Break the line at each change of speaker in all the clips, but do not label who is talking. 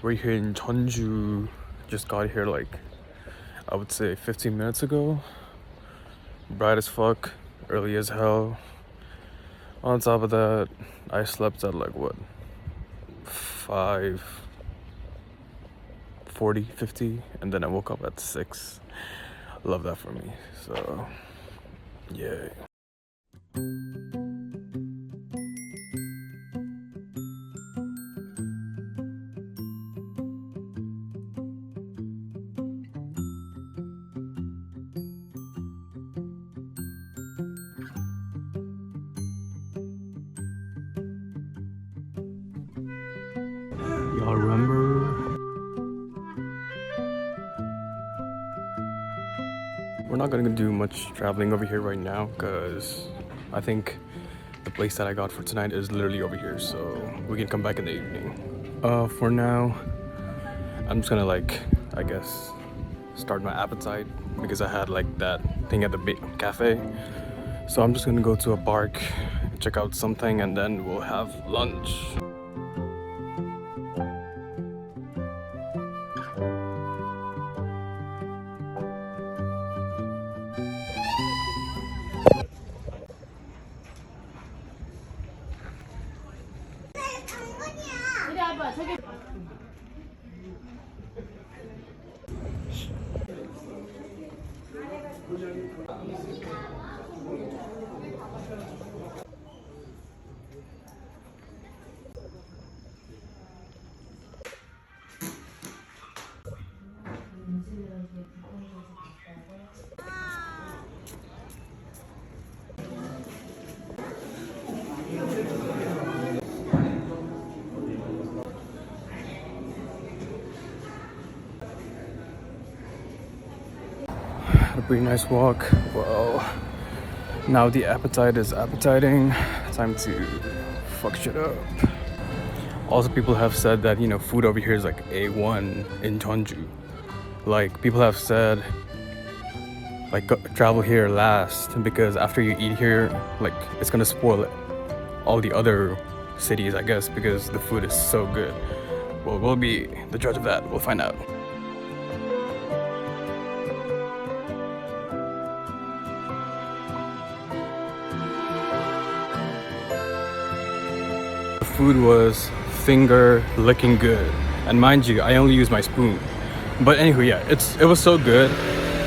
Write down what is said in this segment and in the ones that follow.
We're here in Jeonju. Just got here like, I would say 15 minutes ago. Bright as fuck, early as hell. On top of that, I slept at like what, 5:40, 50, and then I woke up at 6. Love that for me. So yeah. Y'all remember? We're not gonna do much traveling over here right now because I think the place that I got for tonight is literally over here, so we can come back in the evening. For now, I'm just gonna like, I guess, start my appetite because I had like that thing at the cafe. So I'm just gonna go to a park, check out something, and then we'll have lunch. A pretty nice walk. Well, now the appetite is appetizing. Time to fuck shit up. Also, people have said that, you know, food over here is like A1 in Jeonju. Like, people have said, like, travel here last because after you eat here, like, it's gonna spoil all the other cities, I guess, because the food is so good. Well, we'll be the judge of that. We'll find out. Food was finger licking good, and mind you, I only use my spoon. But anyway, yeah, it was so good.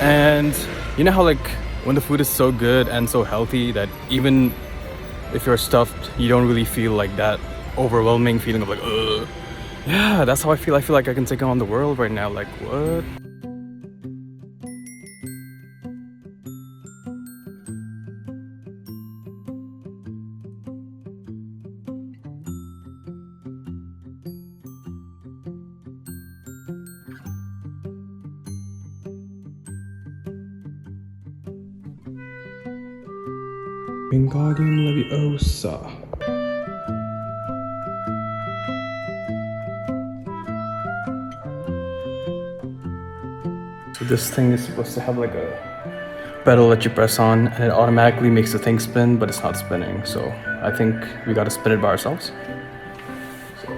And you know how like when the food is so good and so healthy that even if you're stuffed, you don't really feel like that overwhelming feeling of like, ugh. Yeah, that's how I feel. I feel like I can take on the world right now. Like, what? Wingardium Leviosa. So this thing is supposed to have like a pedal that you press on and it automatically makes the thing spin, but it's not spinning. So I think we gotta spin it by ourselves. So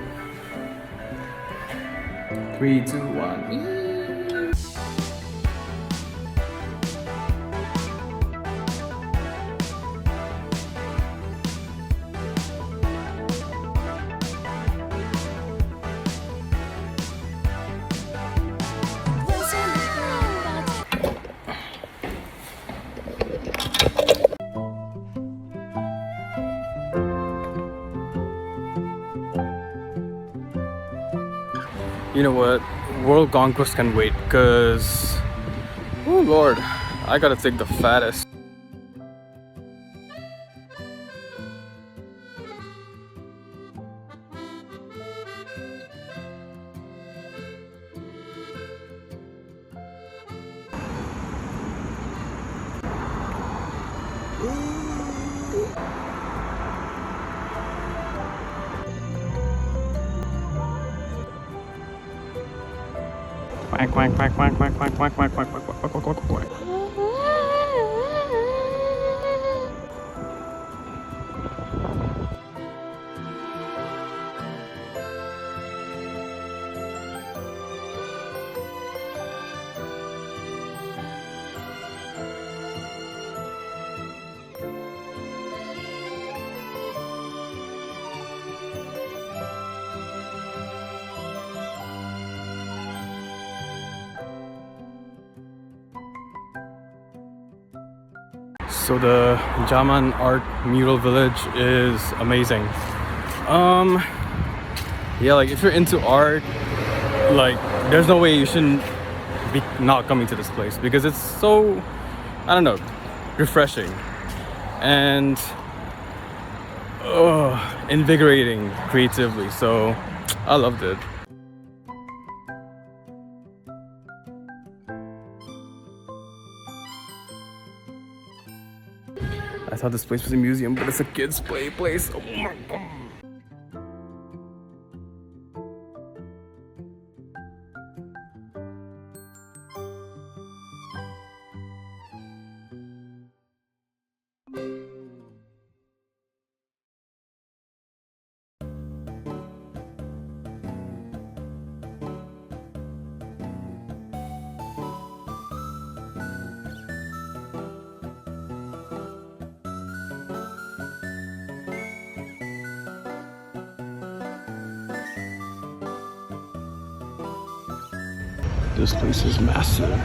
3, 2, 1. You know what? World Conquest can wait, cause oh lord, I gotta take the fattest. Quack, quack, quack, quack, quack, quack, quack, quack, quack, quack, quack, quack, quack, quack. So the Jaman Art Mural Village is amazing. Yeah, like if you're into art, like there's no way you shouldn't be not coming to this place because it's so, I don't know, refreshing and invigorating creatively. So I loved it. I thought this place was a museum, but it's a kids' play place. Oh my god. This place is massive.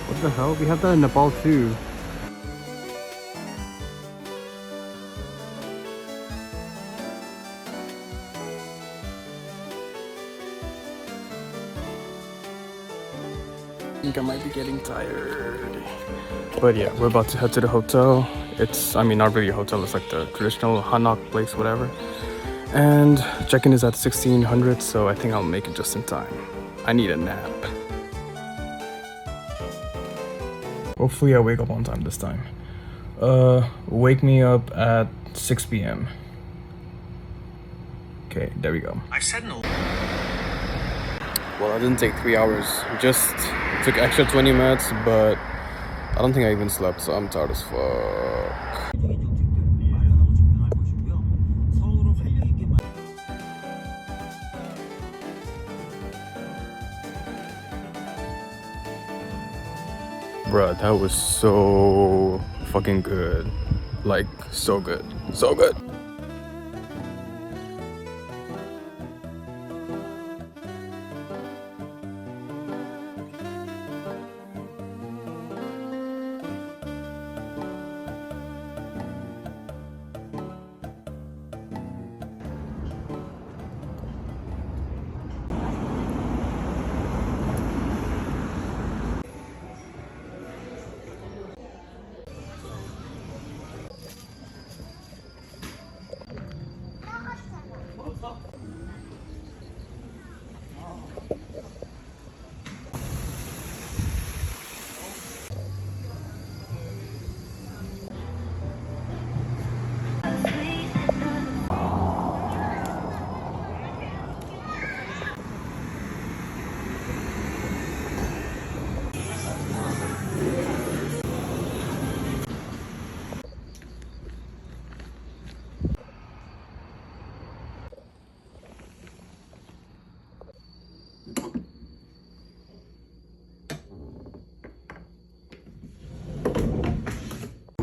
What the hell? We have that in Nepal too. I think I might be getting tired. But yeah, we're about to head to the hotel. It's, I mean, not really a hotel, it's like the traditional Hanok place, whatever. And check-in is at 1600, so I think I'll make it just in time. I need a nap. Hopefully I wake up on time this time. Wake me up at 6 p.m. Okay, there we go. I said no. Well, I didn't take 3 hours. Just took extra 20 minutes, but I don't think I even slept, so I'm tired as fuck. Bruh, that was so fucking good. Like, so good. So good.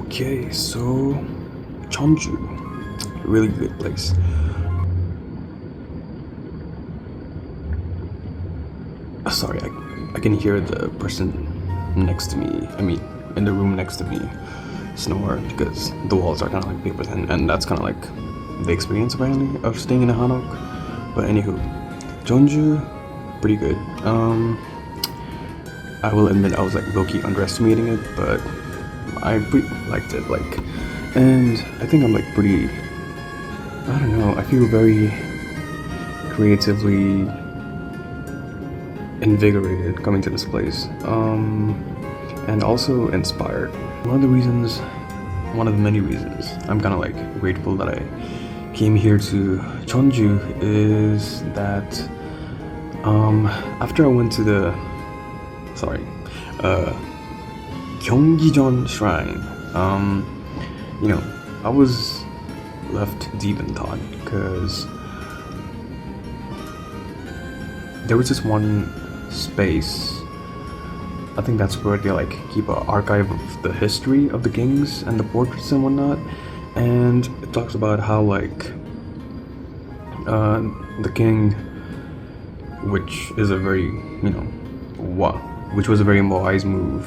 Okay, so Jeonju, really good place. Sorry, I can hear the person next to me, I mean, in the room next to me snore because the walls are kind of like paper thin, and that's kind of like the experience apparently of staying in a Hanok. But anywho, Jeonju, pretty good. I will admit I was like low-key underestimating it, but I pretty liked it, like, and I think I'm like pretty, I don't know, I feel very creatively invigorated coming to this place, and also inspired. One of the many reasons I'm kind of like grateful that I came here to Jeonju is that after I went to the Gyeonggijeon Shrine, you know, I was left deep in thought because there was this one space. I think that's where they like keep an archive of the history of the kings and the portraits and whatnot. And it talks about how like the king, which is a very which was a very wise move,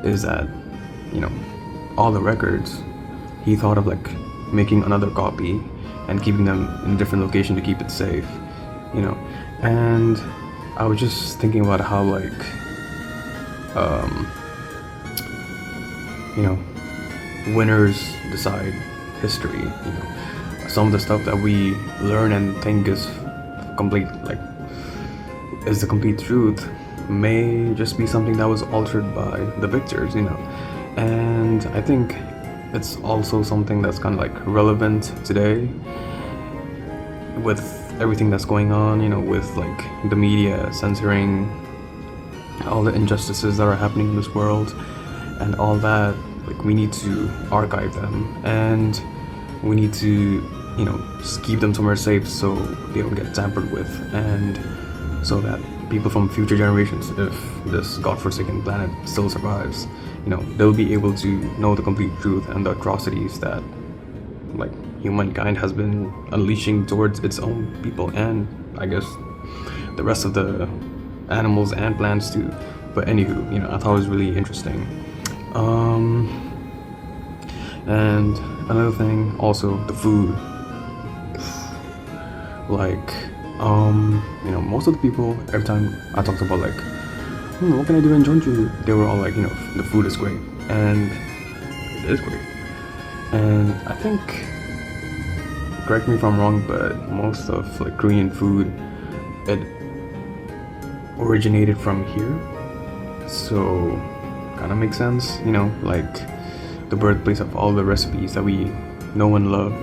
is that all the records he thought of like making another copy and keeping them in a different location to keep it safe, and I was just thinking about how like winners decide history. Some of the stuff that we learn and think is the complete truth may just be something that was altered by the victors, and I think it's also something that's kind of like relevant today with everything that's going on, with like the media censoring all the injustices that are happening in this world and all that. Like, we need to archive them, and we need to just keep them somewhere safe so they don't get tampered with, and so that people from future generations, if this godforsaken planet still survives, they'll be able to know the complete truth and the atrocities that like humankind has been unleashing towards its own people, and I guess the rest of the animals and plants too. But anywho, I thought it was really interesting. And another thing, also the food. Like, most of the people, every time I talked about like, what can I do in Jeonju, they were all like, the food is great, and it is great. And I think, correct me if I'm wrong, but most of like Korean food, it originated from here, so kind of makes sense, like the birthplace of all the recipes that we know and love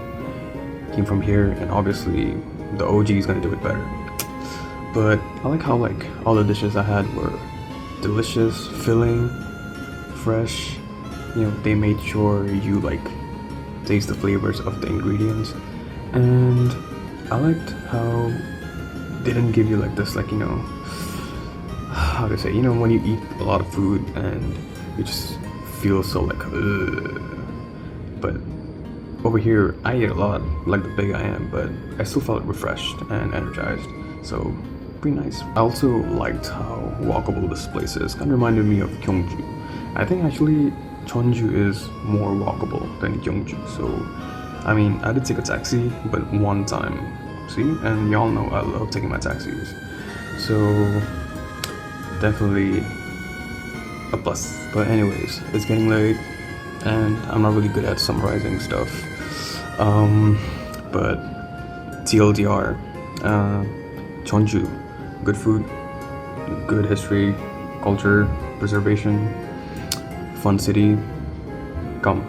came from here, and obviously the OG is gonna do it better. But I like how like all the dishes I had were delicious, filling, fresh. They made sure you like taste the flavors of the ingredients, and I liked how they didn't give you like this like how to say, when you eat a lot of food and you just feel so like but over here I ate a lot, like the big I am, but I still felt refreshed and energized, so pretty nice. I also liked how walkable this place is. Kind of reminded me of Gyeongju. I think actually Jeonju is more walkable than Gyeongju, so I mean, I did take a taxi, but one time, see, and y'all know I love taking my taxis, so definitely a plus. But anyways, it's getting late and I'm not really good at summarizing stuff, but TLDR, Jeonju, good food, good history, culture, preservation, fun city, come.